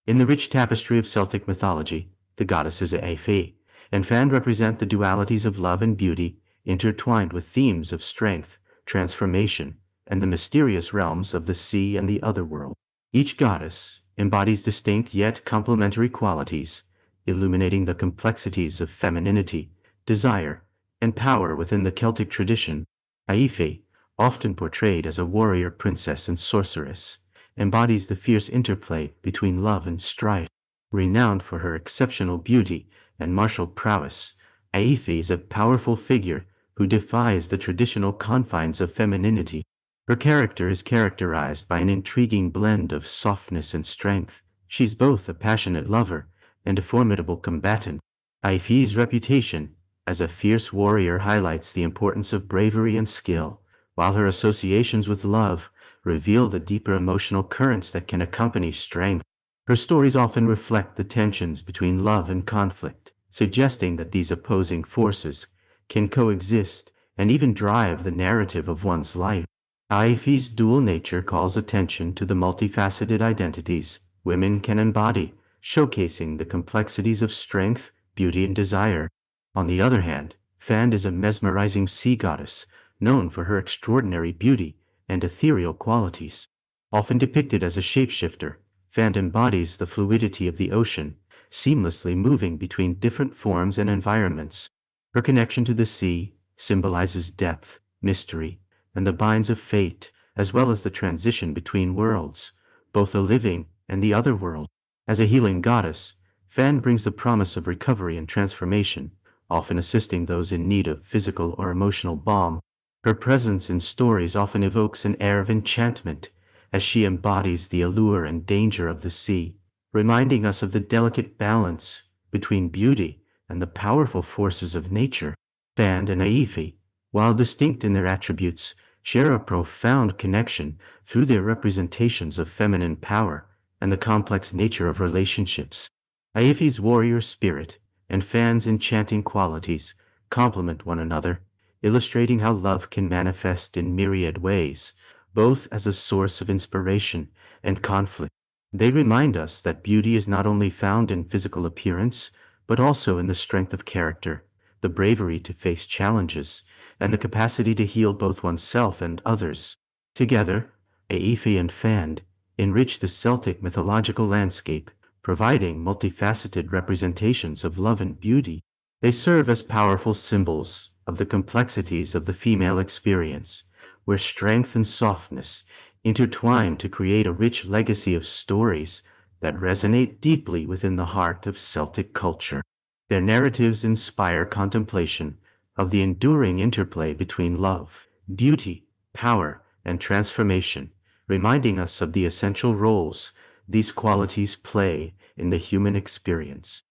In the rich tapestry of Celtic mythology, the goddesses Aife and Fand represent the dualities of love and beauty, intertwined with themes of strength, transformation, and the mysterious realms of the sea and the otherworld. Each goddess embodies distinct yet complementary qualities, illuminating the complexities of femininity, desire, and power within the Celtic tradition. Aife, often portrayed as a warrior princess and sorceress, embodies the fierce interplay between love and strife. Renowned for her exceptional beauty and martial prowess, Aife is a powerful figure who defies the traditional confines of femininity. Her character is characterized by an intriguing blend of softness and strength. She's both a passionate lover and a formidable combatant. Aife's reputation as a fierce warrior highlights the importance of bravery and skill, while her associations with love reveal the deeper emotional currents that can accompany strength. Her stories often reflect the tensions between love and conflict, suggesting that these opposing forces can coexist and even drive the narrative of one's life. Aife's dual nature calls attention to the multifaceted identities women can embody, showcasing the complexities of strength, beauty, and desire. On the other hand, Fand is a mesmerizing sea goddess, known for her extraordinary beauty and ethereal qualities. Often depicted as a shapeshifter, Fand embodies the fluidity of the ocean, seamlessly moving between different forms and environments. Her connection to the sea symbolizes depth, mystery, and the binds of fate, as well as the transition between worlds, both the living and the otherworld. As a healing goddess, Fand brings the promise of recovery and transformation, often assisting those in need of physical or emotional balm. Her presence in stories often evokes an air of enchantment, as she embodies the allure and danger of the sea, reminding us of the delicate balance between beauty and the powerful forces of nature. Fand and Aífe, while distinct in their attributes, share a profound connection through their representations of feminine power and the complex nature of relationships. Aífe's warrior spirit and Fand's enchanting qualities complement one another, illustrating how love can manifest in myriad ways, both as a source of inspiration and conflict. They remind us that beauty is not only found in physical appearance, but also in the strength of character, the bravery to face challenges, and the capacity to heal both oneself and others. Together, Aífe and Fand enrich the Celtic mythological landscape, providing multifaceted representations of love and beauty. They serve as powerful symbols of the complexities of the female experience, where strength and softness intertwine to create a rich legacy of stories that resonate deeply within the heart of Celtic culture. Their narratives inspire contemplation of the enduring interplay between love, beauty, power, and transformation, reminding us of the essential roles these qualities play in the human experience.